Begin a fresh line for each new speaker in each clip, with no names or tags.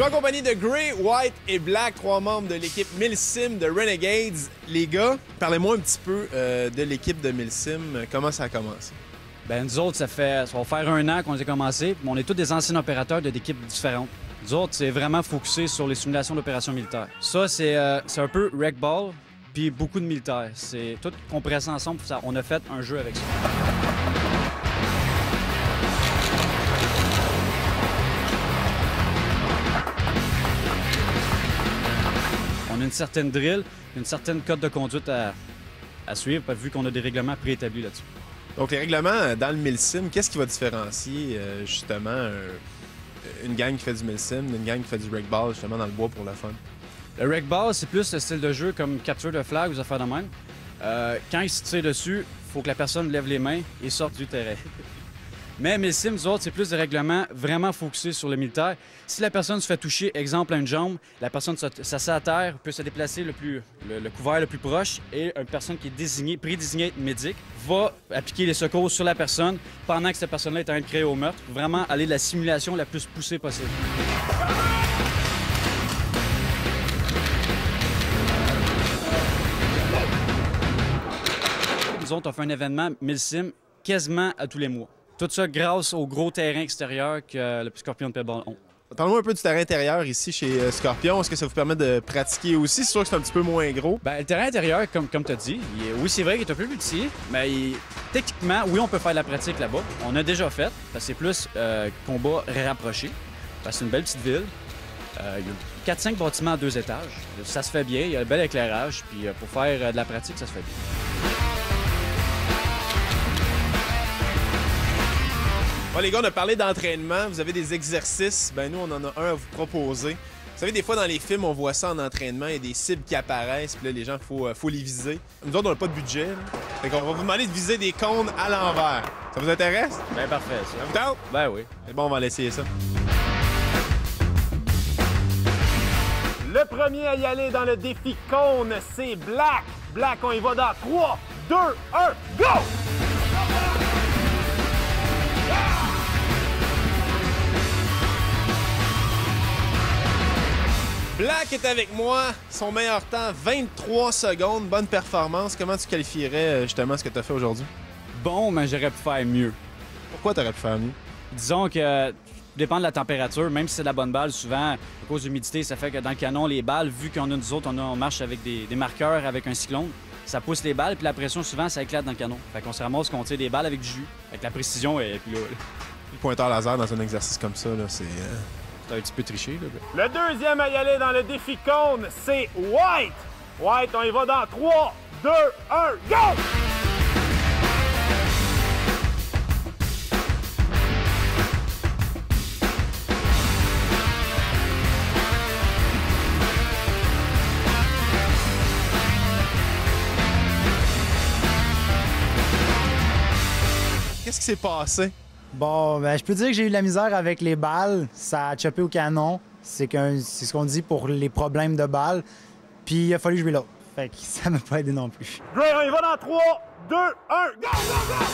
suis en compagnie de Grey, White et Black, 3 membres de l'équipe Milsim de Renegades. Les gars, parlez-moi un petit peu de l'équipe de Milsim. Comment ça a commencé?
Ben nous autres, ça va faire 1 an qu'on a commencé. On est tous des anciens opérateurs d'équipes différentes. Nous autres, c'est vraiment focusé sur les simulations d'opérations militaires. Ça, c'est un peu Rec Ball, puis beaucoup de militaires. C'est tout compressé ensemble. On a fait un jeu avec ça. On a une certaine drill, une certaine code de conduite à suivre, vu qu'on a des règlements préétablis là-dessus.
Donc, les règlements dans le Milsim, qu'est-ce qui va différencier justement une gang qui fait du Milsim d'une gang qui fait du Rec Ball justement dans le bois pour le fun?
Le Rec Ball, c'est plus le style de jeu comme capture de flag ou affaires de même. Quand il se tire dessus, il faut que la personne lève les mains et sorte du terrain. Mais Milsim, nous autres, c'est plus des règlements vraiment focusés sur le militaire. Si la personne se fait toucher, exemple à une jambe, la personne s'assied à terre, peut se déplacer le couvert le plus proche et une personne qui est prédésignée médic va appliquer les secours sur la personne pendant que cette personne-là est en train de créer au meurtre. Vraiment aller de la simulation la plus poussée possible. Nous autres, on fait un événement Milsim quasiment à tous les mois. Tout ça grâce au gros terrain extérieur que le Scorpion de Paintball ont.
Parle-moi un peu du terrain intérieur ici chez Scorpion. Est-ce que ça vous permet de pratiquer aussi? C'est sûr que c'est un petit peu moins gros.
Ben, le terrain intérieur, comme tu as dit, oui, c'est vrai qu'il est un peu plus petit, mais techniquement, oui, on peut faire de la pratique là-bas. On a déjà fait, parce que c'est plus combat rapproché. Parce que c'est une belle petite ville. Il y a 4-5 bâtiments à 2 étages. Ça se fait bien, il y a un bel éclairage, puis pour faire de la pratique, ça se fait bien.
Bon, les gars, on a parlé d'entraînement. Vous avez des exercices. Ben nous, on en a un à vous proposer. Vous savez, des fois, dans les films, on voit ça en entraînement. Il y a des cibles qui apparaissent. Puis là, les gens, faut les viser. Nous autres, on n'a pas de budget. Là. Fait qu'on va vous demander de viser des cônes à l'envers. Ça vous intéresse?
Ben parfait, ça.
Ça vous tente?
Ben oui.
C'est bon, on va essayer ça. Le premier à y aller dans le défi cône, c'est Black. Black, on y va dans 3, 2, 1, go! Black est avec moi, son meilleur temps, 23 secondes, bonne performance. Comment tu qualifierais justement ce que tu as fait aujourd'hui?
Bon, mais j'aurais pu faire mieux.
Pourquoi tu aurais pu faire mieux?
Disons que dépend de la température, même si c'est de la bonne balle, souvent, à cause de l'humidité, ça fait que dans le canon, les balles, vu qu'on a nous autres, on marche avec des marqueurs avec un cyclone, ça pousse les balles, puis la pression, souvent, ça éclate dans le canon. Fait qu'on se ramasse qu'on tire des balles avec du jus, avec la précision, et puis là...
Le pointeur laser dans un exercice comme ça, là, c'est...
un petit peu triché, là.
Le deuxième à y aller dans le défi cône, c'est White. White, on y va dans 3, 2, 1, go! Qu'est-ce qui s'est passé?
Bon, ben, je peux dire que j'ai eu de la misère avec les balles. Ça a chopé au canon. C'est ce qu'on dit pour les problèmes de balles. Puis il a fallu jouer l'autre. Fait que ça m'a pas aidé non plus.
Gray, on y va dans 3, 2, 1, go, go, go!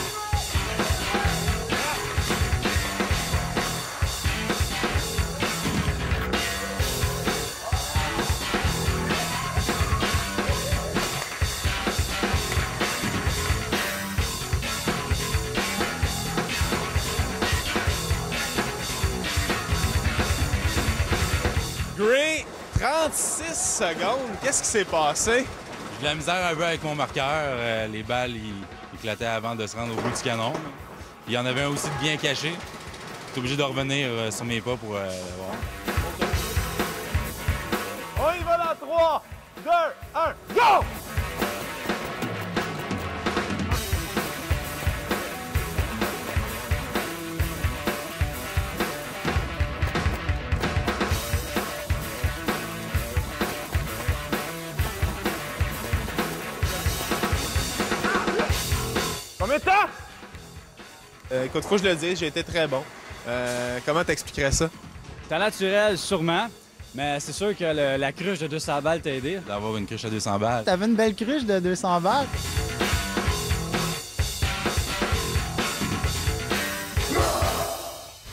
Gray, 36 secondes. Qu'est-ce qui s'est passé?
J'ai de la misère un peu avec mon marqueur. Les balles, ils éclataient avant de se rendre au bout du canon. Il y en avait un aussi de bien caché. J'étais obligé de revenir sur mes pas pour voir.
On y va dans 3, 2, 1, go! Combien de temps? Écoute, faut que je le dise, j'ai été très bon. Comment t'expliquerais ça?
Talent naturel, sûrement. Mais c'est sûr que la cruche de 200 balles t'a aidé.
D'avoir une cruche à 200 balles.
T'avais une belle cruche de 200 balles.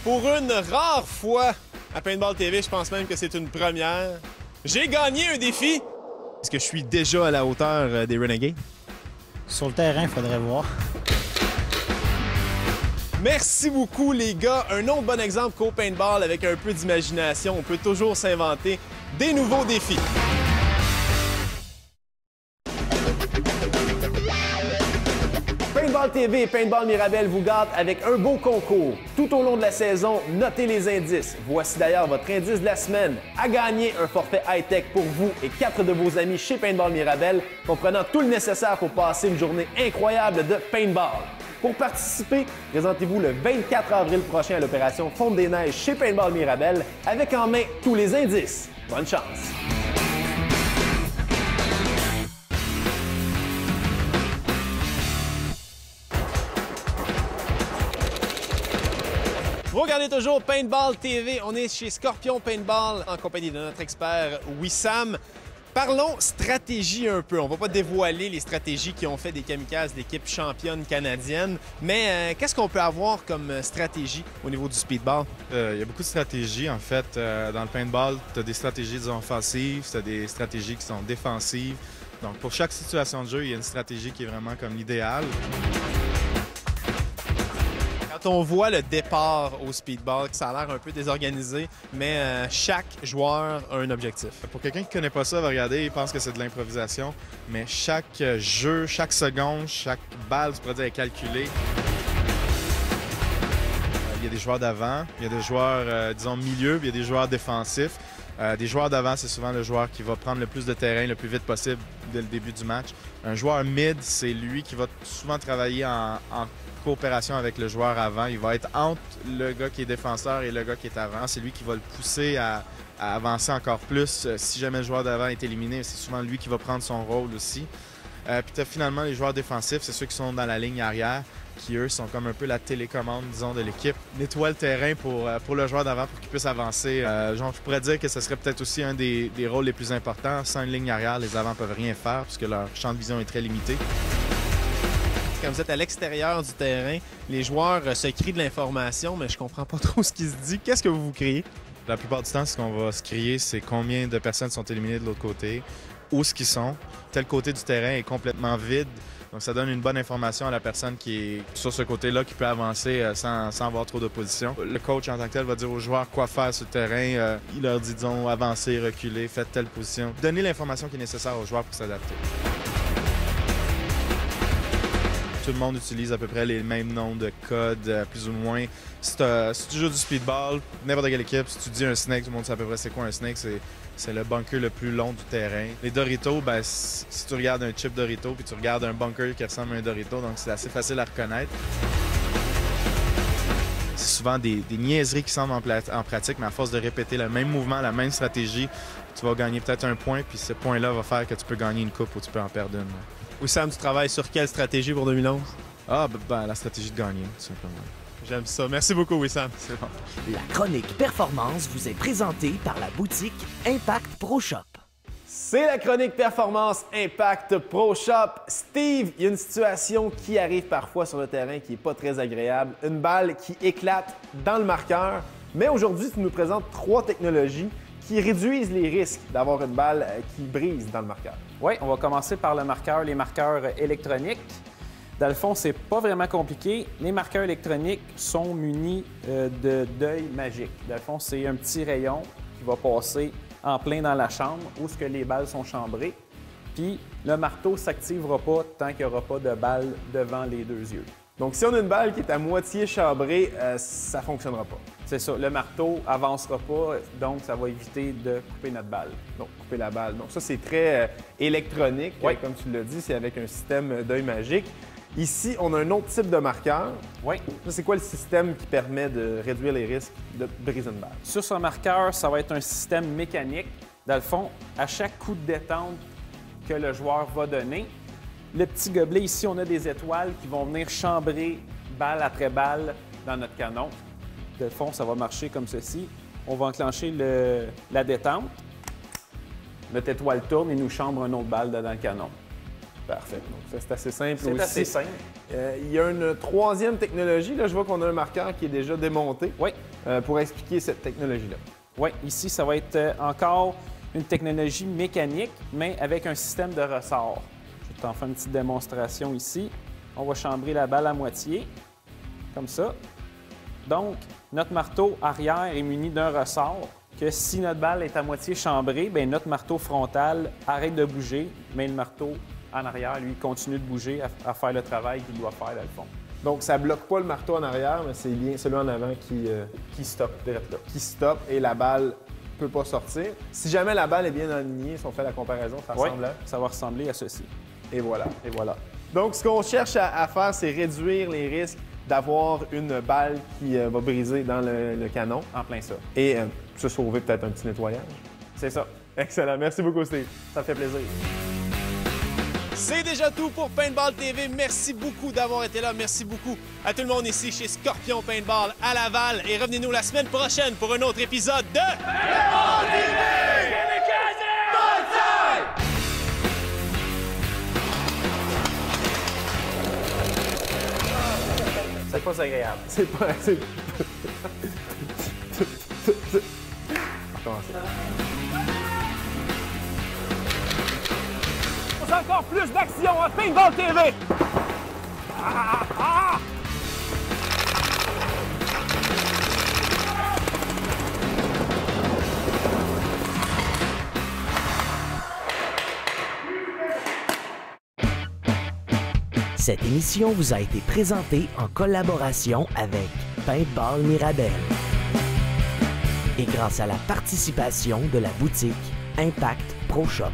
Pour une rare fois, À Paintball TV, je pense même que c'est une première. J'ai gagné un défi! Est-ce que je suis déjà à la hauteur des Renegades?
Sur le terrain, il faudrait voir.
Merci beaucoup, les gars. Un autre bon exemple qu'au paintball, avec un peu d'imagination, on peut toujours s'inventer des nouveaux défis. Paintball TV et Paintball Mirabel vous gâtent avec un beau concours. Tout au long de la saison, notez les indices. Voici d'ailleurs votre indice de la semaine. À gagner un forfait high-tech pour vous et 4 de vos amis chez Paintball Mirabel, comprenant tout le nécessaire pour passer une journée incroyable de paintball. Pour participer, présentez-vous le 24 avril prochain à l'opération Fonte des Neiges chez Paintball Mirabel avec en main tous les indices. Bonne chance! Vous regardez toujours Paintball TV. On est chez Scorpion Paintball en compagnie de notre expert Wissam. Parlons stratégie un peu. On va pas dévoiler les stratégies qui ont fait des kamikazes d'équipe championne canadienne, mais qu'est-ce qu'on peut avoir comme stratégie au niveau du speedball?
Il y a beaucoup de stratégies, en fait. Dans le paintball, tu as des stratégies, disons, offensives, tu as des stratégies qui sont défensives. Donc, pour chaque situation de jeu, il y a une stratégie qui est vraiment comme l'idéal.
Quand on voit le départ au speedball, ça a l'air un peu désorganisé, mais chaque joueur a un objectif.
Pour quelqu'un qui ne connaît pas ça, va regarder, il pense que c'est de l'improvisation, mais chaque jeu, chaque seconde, chaque balle, tu pourrais dire, est calculée. Il y a des joueurs d'avant, il y a des joueurs, disons, milieu, puis il y a des joueurs défensifs. Des joueurs d'avant, c'est souvent le joueur qui va prendre le plus de terrain le plus vite possible dès le début du match. Un joueur mid, c'est lui qui va souvent travailler en coopération avec le joueur avant. Il va être entre le gars qui est défenseur et le gars qui est avant. C'est lui qui va le pousser à avancer encore plus. Si jamais le joueur d'avant est éliminé, c'est souvent lui qui va prendre son rôle aussi. Puis tu as finalement les joueurs défensifs, c'est ceux qui sont dans la ligne arrière, qui eux sont comme un peu la télécommande, disons, de l'équipe. Nettoie le terrain pour le joueur d'avant pour qu'il puisse avancer. Genre, je pourrais dire que ce serait peut-être aussi un des rôles les plus importants. Sans une ligne arrière, les avants peuvent rien faire puisque leur champ de vision est très limité.
Quand vous êtes à l'extérieur du terrain, les joueurs se crient de l'information, mais je comprends pas trop ce qui se dit. Qu'est-ce que vous vous criez?
La plupart du temps, ce qu'on va se crier, c'est combien de personnes sont éliminées de l'autre côté, où est-ce qu'ils sont. Tel côté du terrain est complètement vide. Donc, ça donne une bonne information à la personne qui est sur ce côté-là, qui peut avancer sans avoir trop d'opposition. Le coach en tant que tel va dire aux joueurs quoi faire sur le terrain. Il leur dit, disons, avancez, reculez, faites telle position. Donner l'information qui est nécessaire aux joueurs pour s'adapter. Tout le monde utilise à peu près les mêmes noms de codes, plus ou moins. Si tu joues du speedball, n'importe quelle équipe, si tu dis un snake, tout le monde sait à peu près c'est quoi un snake. C'est le bunker le plus long du terrain. Les Doritos, ben, si tu regardes un chip Dorito puis tu regardes un bunker qui ressemble à un Dorito, donc c'est assez facile à reconnaître. C'est souvent des niaiseries qui semblent en pratique, mais à force de répéter le même mouvement, la même stratégie, tu vas gagner peut-être un point, puis ce point-là va faire que tu peux gagner une coupe ou tu peux en perdre une.
Wissam, tu travailles sur quelle stratégie pour 2011?
Ah, ben, la stratégie de gagner, tout simplement.
J'aime ça. Merci beaucoup, Wissam.
C'est bon.
La chronique performance vous est présentée par la boutique Impact Pro Shop.
C'est la chronique performance Impact Pro Shop. Steve, il y a une situation qui arrive parfois sur le terrain qui n'est pas très agréable. Une balle qui éclate dans le marqueur. Mais aujourd'hui, tu nous présentes 3 technologies qui réduisent les risques d'avoir une balle qui brise dans le marqueur.
Oui, on va commencer par le marqueur, les marqueurs électroniques. Dans le fond, c'est pas vraiment compliqué. Les marqueurs électroniques sont munis de deuil magique. Dans le fond, c'est un petit rayon qui va passer en plein dans la chambre où ce que les balles sont chambrées. Puis le marteau ne s'activera pas tant qu'il n'y aura pas de balle devant les 2 yeux.
Donc, si on a une balle qui est à moitié chambrée, ça ne fonctionnera pas.
C'est ça. Le marteau avancera pas, donc ça va éviter de couper notre balle.
Donc, couper la balle. Donc, ça, c'est très électronique.
Oui.
Comme tu l'as dit, c'est avec un système d'œil magique. Ici, on a un autre type de marqueur.
Oui.
Ça, c'est quoi le système qui permet de réduire les risques de briser une balle?
Sur ce marqueur, ça va être un système mécanique. Dans le fond, à chaque coup de détente que le joueur va donner, le petit gobelet, ici, on a des étoiles qui vont venir chambrer balle après balle dans notre canon. De fond, ça va marcher comme ceci. On va enclencher la détente. Notre étoile tourne et nous chambre une autre balle dans le canon.
Parfait. Donc, ça, c'est assez simple aussi.
C'est assez simple.
Il y a une 3e technologie. Là, je vois qu'on a un marqueur qui est déjà démonté.
Oui.
Pour expliquer cette technologie-là.
Oui, ici, ça va être encore une technologie mécanique, mais avec un système de ressort. Je vais t'en faire une petite démonstration ici. On va chambrer la balle à moitié, comme ça. Donc, notre marteau arrière est muni d'un ressort que si notre balle est à moitié chambrée, bien, notre marteau frontal arrête de bouger, mais le marteau en arrière, lui, continue de bouger à faire le travail qu'il doit faire, dans le fond.
Donc, ça bloque pas le marteau en arrière, mais c'est bien celui en avant qui stoppe, direct là. Qui stoppe et la balle peut pas sortir. Si jamais la balle est bien alignée, si on fait la comparaison, ça ressemble à...
Ça va ressembler à ceci.
Et voilà, et voilà. Donc, ce qu'on cherche à faire, c'est réduire les risques d'avoir une balle qui va briser dans le canon.
En plein ça.
Et se sauver peut-être un petit nettoyage.
C'est ça.
Excellent. Merci beaucoup, Steve.
Ça me fait plaisir.
C'est déjà tout pour Paintball TV. Merci beaucoup d'avoir été là. Merci beaucoup à tout le monde ici chez Scorpion Paintball à Laval. Et revenez-nous la semaine prochaine pour un autre épisode de Paintball TV!
C'est pas agréable.
C'est pas...
Encore plus d'action à Paintball TV!
Cette émission vous a été présentée en collaboration avec Paintball Mirabel et grâce à la participation de la boutique Impact Pro Shop.